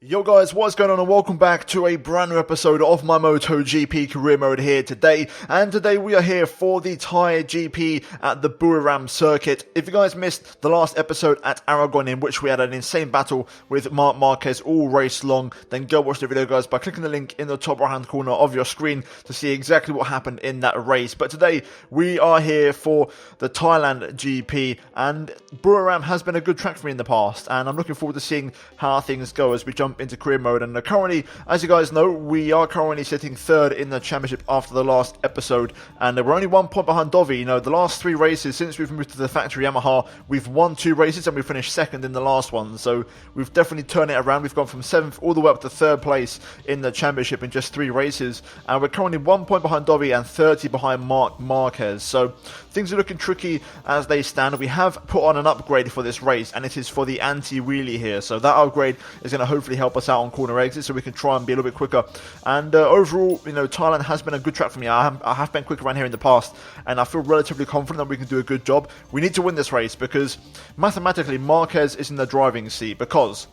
Yo guys, what's going on and welcome back to a brand new episode of my MotoGP Career Mode here today. And today we are here for the Thailand GP at the Buriram circuit. If you guys missed the last episode at Aragon, in which we had an insane battle with Marc Marquez all race long, then go watch the video guys by clicking the link in the top right hand corner of your screen to see exactly what happened in that race. But today we are here for the Thailand GP, and Buriram has been a good track for me in the past, and I'm looking forward to seeing how things go as we jump into career mode. And currently, as you guys know, we are currently sitting third in the championship after the last episode, and we're only 1 point behind Dovi. You know, the last 3 races since we've moved to the factory Yamaha, we've won 2 races and we finished second in the last one, so we've definitely turned it around. We've gone from 7th all the way up to 3rd place in the championship in just 3 races, and we're currently 1 point behind Dovi and 30 behind Marc Marquez, so things are looking tricky as they stand. We have put on an upgrade for this race, and it is for the anti-wheelie here, so that upgrade is going to hopefully help us out on corner exits so we can try and be a little bit quicker. And overall, you know, Thailand has been a good track for me. I have been quick around here in the past, and I feel relatively confident that we can do a good job. We need to win this race because mathematically Marquez is in the driving seat, because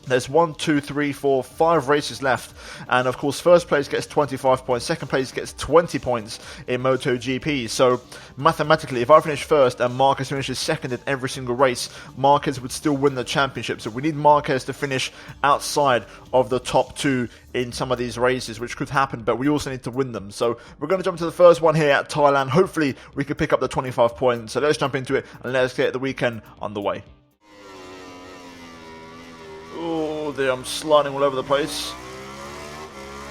there's 1, 2, 3, 4, 5 races left, and of course first place gets 25 points, second place gets 20 points in MotoGP. So mathematically, if I finish first and Marquez finishes second in every single race, Marquez would still win the championship. So we need Marquez to finish outside of the top 2 in some of these races, which could happen, but we also need to win them. So we're going to jump to the first one here at Thailand. Hopefully we can pick up the 25 points. So let's jump into it and let's get the weekend underway. Oh dear, I'm sliding all over the place.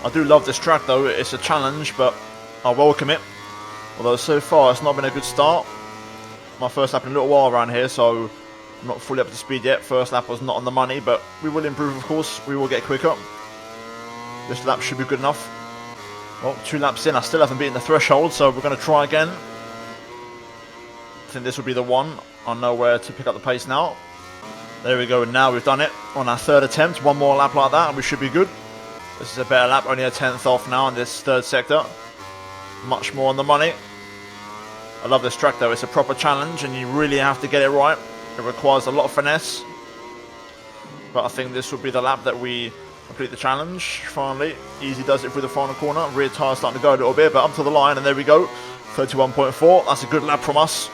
I do love this track though. It's a challenge, but I welcome it. Although so far it's not been a good start. My first lap in a little while around here, so I'm not fully up to speed yet. First lap was not on the money, but we will improve, of course. We will get quicker. This lap should be good enough. Well, 2 laps in, I still haven't beaten the threshold, so we're going to try again. I think this will be the one. I know where to pick up the pace now. There we go, now we've done it on our 3rd attempt. 1 more lap like that and we should be good. This is a better lap, only a 10th off now in this 3rd sector. Much more on the money. I love this track though, it's a proper challenge and you really have to get it right. It requires a lot of finesse. But I think this will be the lap that we complete the challenge, finally. Easy does it through the final corner. Rear tyre starting to go a little bit, but up to the line, and there we go. 31.4, that's a good lap from us.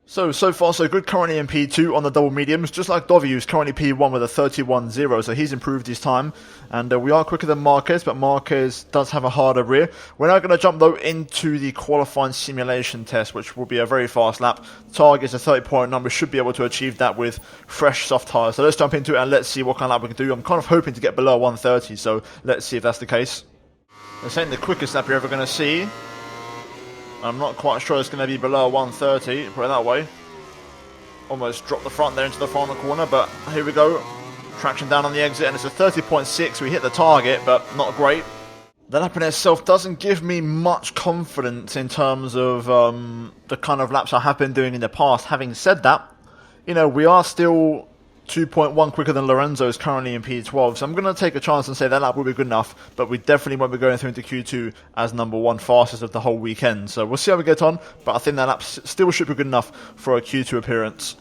So far so good, currently in P2 on the double mediums, just like Dovi, who's currently P1 with a 31.0, so he's improved his time, and we are quicker than Marquez, but Marquez does have a harder rear. We're now going to jump though into the qualifying simulation test, which will be a very fast lap. Target is a 30-point number, should be able to achieve that with fresh soft tyres. So let's jump into it and let's see what kind of lap we can do. I'm kind of hoping to get below 130, so let's see if that's the case. This ain't the quickest lap you're ever going to see. I'm not quite sure it's going to be below 130, put it that way. Almost dropped the front there into the final corner, but here we go. Traction down on the exit, and it's a 30.6. We hit the target, but not great. The lap in itself doesn't give me much confidence in terms of the kind of laps I have been doing in the past. Having said that, you know, we are still 2.1 quicker than Lorenzo is currently in P12, so I'm going to take a chance and say that lap will be good enough, but we definitely won't be going through into Q2 as number 1 fastest of the whole weekend, so we'll see how we get on, but I think that lap still should be good enough for a Q2 appearance.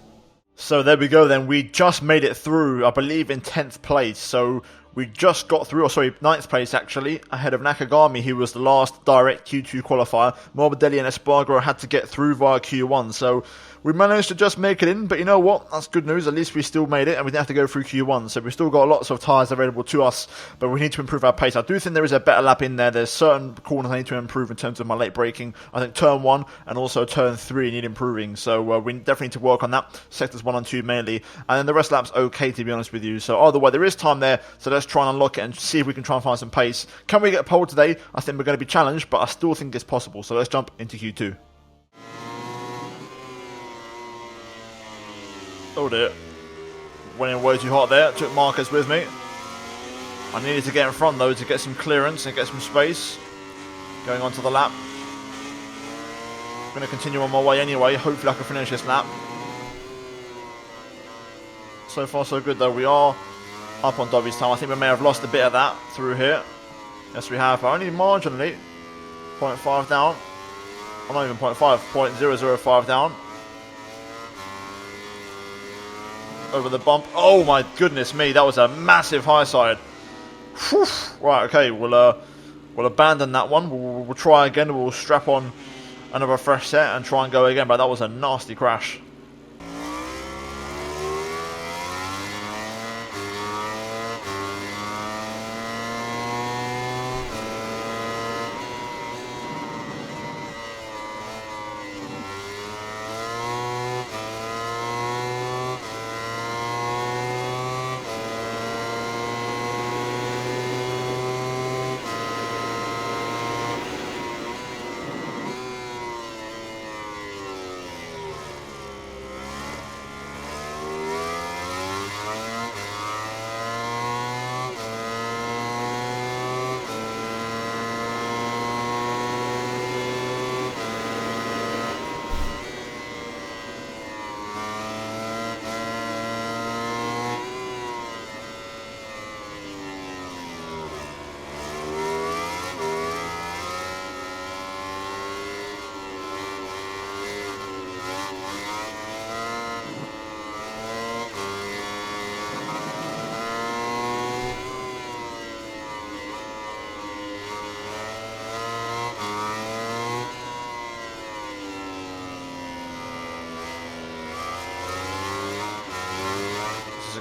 So there we go then, we just made it through, I believe in 10th place, so we just got through, 9th place actually, ahead of Nakagami, who was the last direct Q2 qualifier. Morbidelli and Espargaro had to get through via Q1, so we managed to just make it in, but you know what, that's good news, at least we still made it, and we didn't have to go through Q1, so we've still got lots of tyres available to us, but we need to improve our pace. I do think there is a better lap in there. There's certain corners I need to improve in terms of my late braking. I think turn 1 and also turn 3 need improving, so we definitely need to work on that. Sectors 1 and 2 mainly, and then the rest of the lap's okay, to be honest with you, so either way, there is time there, so let's try and unlock it and see if we can try and find some pace. Can we get a pole today? I think we're going to be challenged, but I still think it's possible, so let's jump into Q2. Oh dear, went in way too hot there, took Marquez with me. I needed to get in front though to get some clearance and get some space. Going on to the lap. I'm going to continue on my way anyway, hopefully I can finish this lap. So far so good though, we are up on Dovi's time. I think we may have lost a bit of that through here. Yes we have, only marginally. 0.5 down. Or not even 0.5, 0.005 down. Over the bump. Oh my goodness me, that was a massive high side. Whew. Right, okay, we'll abandon that one. We'll try again. We'll strap on another fresh set and try and go again, but that was a nasty crash.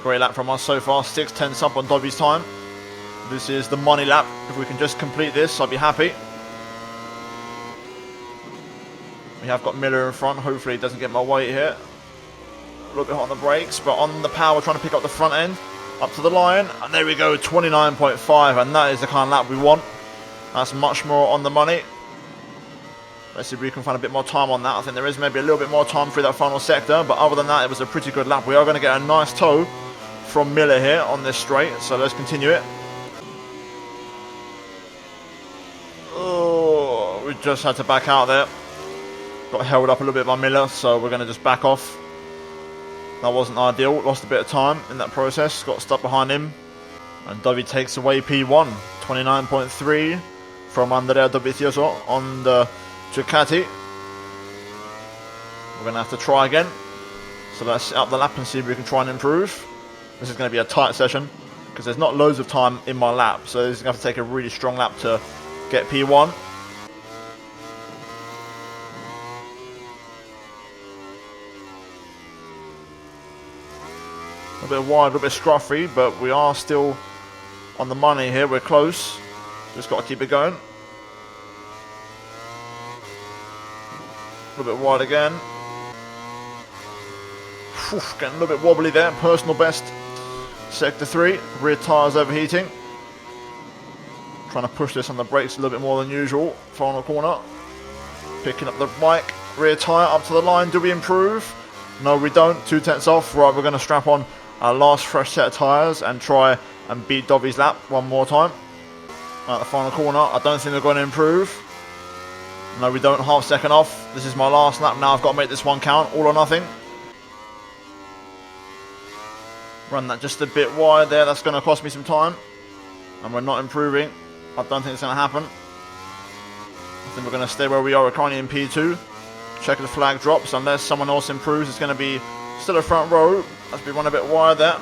Great lap from us so far, 6:10 up on Dobby's time. This is the money lap. If we can just complete this, I'd be happy. We have got Miller in front. Hopefully he doesn't get my weight here. A little bit hot on the brakes, but on the power, trying to pick up the front end. Up to the line, and there we go, 29.5, and that is the kind of lap we want. That's much more on the money. Let's see if we can find a bit more time on that. I think there is maybe a little bit more time through that final sector, but other than that, it was a pretty good lap. We are going to get a nice tow from Miller here on this straight, so let's continue it. Oh, we just had to back out there. Got held up a little bit by Miller, so we're going to just back off. That wasn't ideal. Lost a bit of time in that process. Got stuck behind him. And Dovey takes away P1. 29.3 from Andrea Dovizioso on the Ducati. We're going to have to try again. So let's set up the lap and see if we can try and improve. This is going to be a tight session because there's not loads of time in my lap. So this is going to have to take a really strong lap to get P1. A bit wide, a little bit scruffy, but we are still on the money here. We're close. Just got to keep it going. A little bit wide again. Getting a little bit wobbly there. Personal best. Sector 3. Rear tyres overheating. Trying to push this on the brakes a little bit more than usual. Final corner. Picking up the bike. Rear tyre up to the line. Do we improve? No, we don't. 2/10 off. Right, we're going to strap on our last fresh set of tyres and try and beat Dovey's lap one more time. At the final corner. I don't think they're going to improve. No, we don't. Half second off. This is my last lap. Now I've got to make this one count. All or nothing. Run that just a bit wide there. That's going to cost me some time. And we're not improving. I don't think it's going to happen. I think we're going to stay where we are. We're currently in P2. Check the flag drops. Unless someone else improves, it's going to be still a front row. Let's be run a bit wide there.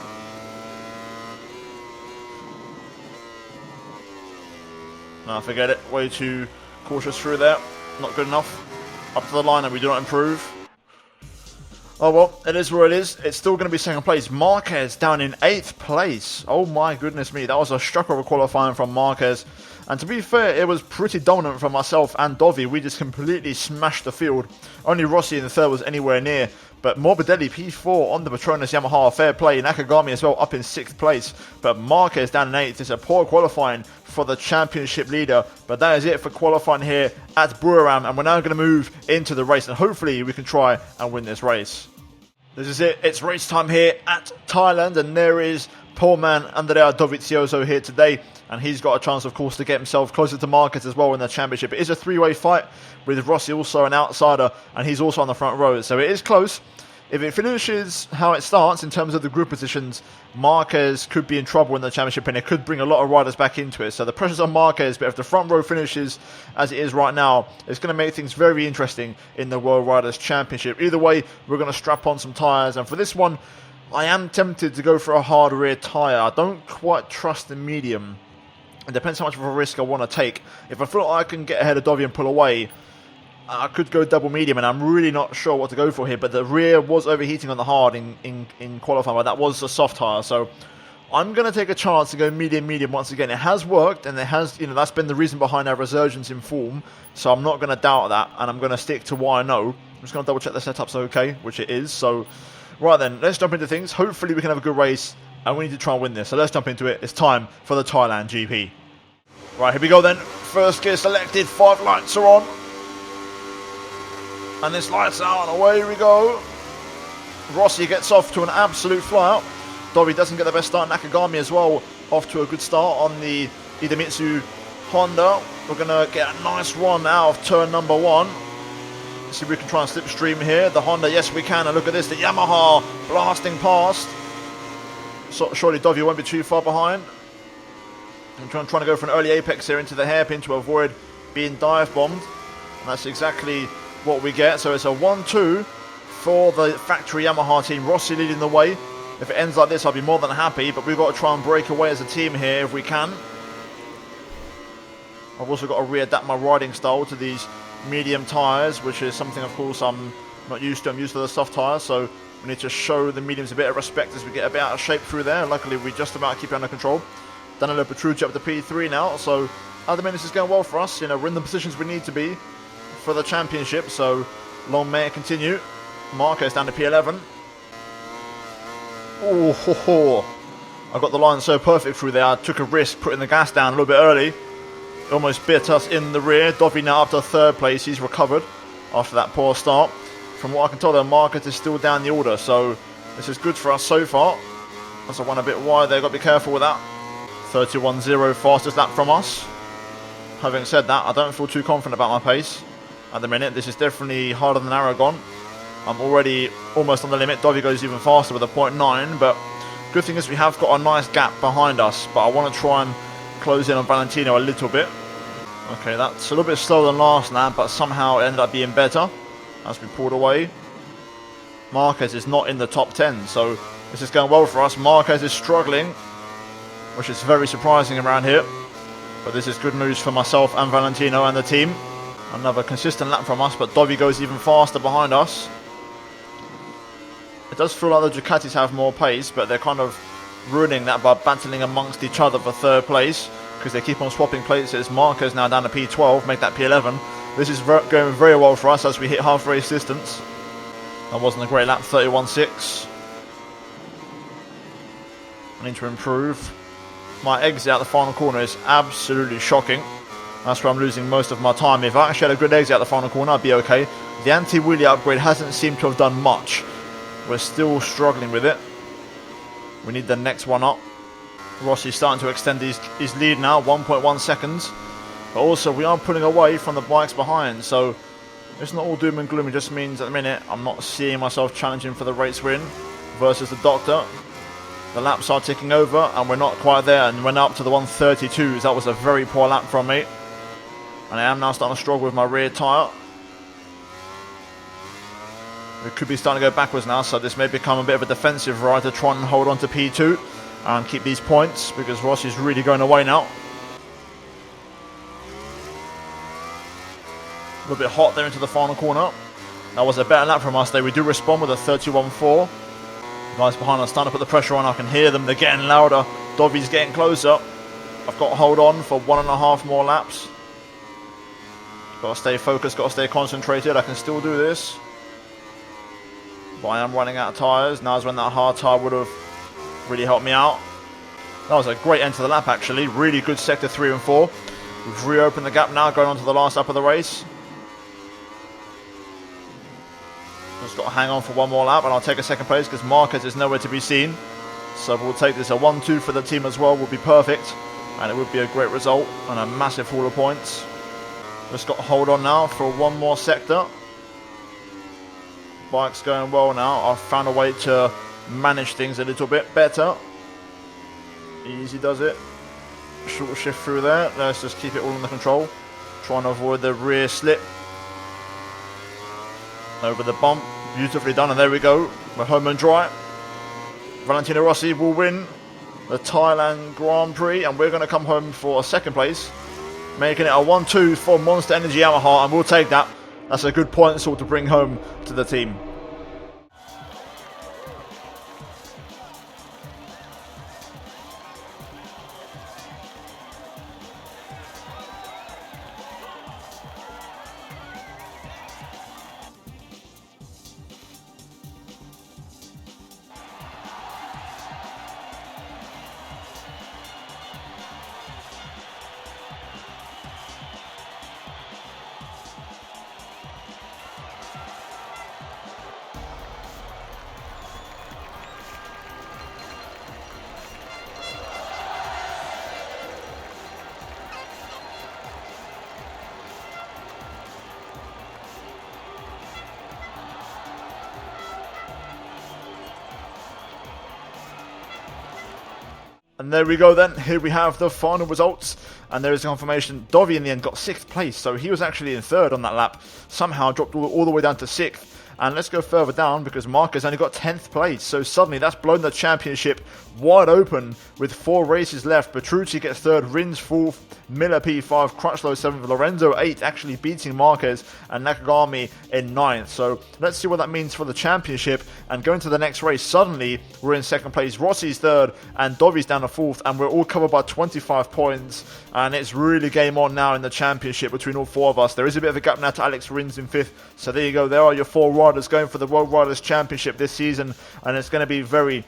No, forget it. Way too cautious through there. Not good enough. Up to the line and we do not improve. Oh well, it is where it is. It's still going to be second place. Marquez down in 8th place. Oh my goodness me. That was a shocker of a qualifying from Marquez. And to be fair, it was pretty dominant from myself and Dovey. We just completely smashed the field. Only Rossi in the third was anywhere near. But Morbidelli P4 on the Petronas Yamaha. Fair play. Nakagami as well up in 6th place. But Marquez down in 8th. It's a poor qualifying for the championship leader. But that is it for qualifying here at Buriram. And we're now going to move into the race. And hopefully we can try and win this race. This is it. It's race time here at Thailand. And there is poor man Andrea Dovizioso here today. And he's got a chance, of course, to get himself closer to Marquez as well in the championship. It is a three-way fight with Rossi also an outsider. And he's also on the front row. So it is close. If it finishes how it starts in terms of the group positions, Marquez could be in trouble in the championship and it could bring a lot of riders back into it. So the pressure's on Marquez, but if the front row finishes as it is right now, it's going to make things very interesting in the World Riders' Championship. Either way, we're going to strap on some tyres. And for this one, I am tempted to go for a hard rear tyre. I don't quite trust the medium It depends how much of a risk I want to take. If I feel like I can get ahead of Dovi and pull away, I could go double medium, and I'm really not sure what to go for here. But the rear was overheating on the hard in qualifying, but that was a soft tyre. So I'm going to take a chance to go medium once again. It has worked, and it has, that's been the reason behind our resurgence in form. So I'm not going to doubt that, and I'm going to stick to what I know. I'm just going to double check the setup's okay, which it is. So right then, let's jump into things. Hopefully we can have a good race, and we need to try and win this. So let's jump into it. It's time for the Thailand GP. Right, here we go then. First gear selected, 5 lights are on. And this lights out, and away we go. Rossi gets off to an absolute flyout. Dovi doesn't get the best start. Nakagami as well, off to a good start on the Idemitsu Honda. We're going to get a nice run out of turn number 1. Let's see if we can try and slipstream here. The Honda, yes we can, and look at this, the Yamaha blasting past. So surely Dovi won't be too far behind. I'm trying to go for an early apex here into the hairpin to avoid being dive bombed. And that's exactly what we get. So it's a 1-2 for the factory Yamaha team. Rossi leading the way. If it ends like this, I'll be more than happy. But we've got to try and break away as a team here if we can. I've also got to readapt my riding style to these medium tyres, which is something, of course, I'm not used to. I'm used to the soft tyres. So we need to show the mediums a bit of respect as we get a bit out of shape through there. Luckily, we just about keep it under control. Danilo Petrucci up to P3 now, so at the minute this is going well for us. We're in the positions we need to be for the championship, so long may it continue. Marquez down to P11. Oh, ho, ho. I got the line so perfect through there. I took a risk putting the gas down a little bit early. Almost bit us in the rear. Dovi now up to 3rd place. He's recovered after that poor start. From what I can tell, though, Marquez is still down the order, so this is good for us so far. That's I went a bit wide there. Got to be careful with that. 31.0 fastest lap from us. Having said that, I don't feel too confident about my pace at the minute. This is definitely harder than Aragon. I'm already almost on the limit. Dovi goes even faster with a 0.9, but good thing is we have got a nice gap behind us, but I want to try and close in on Valentino a little bit. Okay, that's a little bit slower than last lap, but somehow it ended up being better as we pulled away. Marquez is not in the top 10, so this is going well for us. Marquez is struggling, which is very surprising around here. But this is good news for myself and Valentino and the team. Another consistent lap from us, but Dovi goes even faster behind us. It does feel like the Ducatis have more pace, but they're kind of ruining that by battling amongst each other for 3rd place, because they keep on swapping places. Marquez now down to P12, make that P11. This is going very well for us as we hit half race distance. That wasn't a great lap, 31.6. I need to improve. My exit out the final corner is absolutely shocking. That's where I'm losing most of my time. If I actually had a good exit out the final corner, I'd be okay. The anti-wheelie upgrade hasn't seemed to have done much. We're still struggling with it. We need the next one up. Rossi's starting to extend his lead now, 1.1 seconds. But also, we are pulling away from the bikes behind. So it's not all doom and gloom. It just means at the minute, I'm not seeing myself challenging for the race win versus the Doctor. The laps are ticking over, and we're not quite there, and we're now up to the 132s. That was a very poor lap from me. And I am now starting to struggle with my rear tyre. We could be starting to go backwards now, so this may become a bit of a defensive ride to try and hold on to P2 and keep these points, because Ross is really going away now. A little bit hot there into the final corner. That was a better lap from us there. We do respond with a 31.4. Guys behind us starting to put the pressure on. I can hear them. They're getting louder. Dovi's getting closer. I've got to hold on for 1.5 more laps. Got to stay focused. Got to stay concentrated. I can still do this. But I am running out of tyres. Now is when that hard tyre would have really helped me out. That was a great end to the lap, actually. Really good sector 3 and 4. We've reopened the gap now, going on to the last lap of the race. Just got to hang on for one more lap, and I'll take a 2nd place because Marquez is nowhere to be seen. So we'll take this a 1-2 for the team as well. Will be perfect, and it would be a great result and a massive haul of points. Just got to hold on now for one more sector. Bike's going well now. I've found a way to manage things a little bit better. Easy does it. Short shift through there. Let's just keep it all under control. Trying to avoid the rear slip. Over the bump. Beautifully done, and there we go. We're home and dry. Valentino Rossi will win the Thailand Grand Prix, and we're going to come home for 2nd place, making it a 1-2 for Monster Energy Yamaha, and we'll take that. That's a good point sort to bring home to the team. And there we go then, here we have the final results, and there is confirmation. Dovi in the end got 6th place, so he was actually in 3rd on that lap, somehow dropped all the way down to 6th. And let's go further down because Marcus only got 10th place. So suddenly that's blown the championship wide open with 4 races left. Petrucci gets 3rd, Rins 4th, Miller P5, Crutchlow 7th, Lorenzo 8th, actually beating Marquez, and Nakagami in 9th. So let's see what that means for the championship. And going to the next race, suddenly we're in 2nd place. Rossi's 3rd and Dovi's down to 4th, and we're all covered by 25 points. And it's really game on now in the championship between all 4 of us. There is a bit of a gap now to Alex Rins in 5th. So there you go, there are your 4 riders going for the World Riders Championship this season, and it's going to be very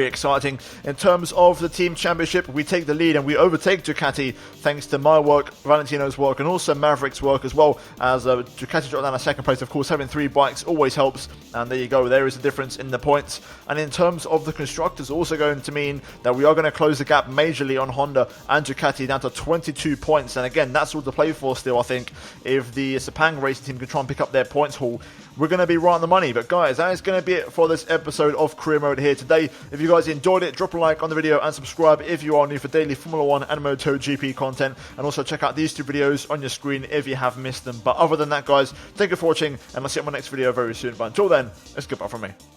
exciting. In terms of the team championship, we take the lead and we overtake Ducati thanks to my work, Valentino's work, and also Maverick's work as well, as Ducati dropped down to 2nd place. Of course, having 3 bikes always helps, and there you go, there is a difference in the points. And in terms of the constructors, also going to mean that we are going to close the gap majorly on Honda and Ducati down to 22 points, and again, that's all to play for still. I think if the Sepang racing team can try and pick up their points haul, we're going to be right on the money. But guys, that is going to be it for this episode of Career Mode here today. If you guys enjoyed it, drop a like on the video and subscribe if you are new for daily Formula 1 and MotoGP content. And also check out these 2 videos on your screen if you have missed them. But other than that, guys, thank you for watching, and I'll see you in my next video very soon. But until then, it's goodbye from me.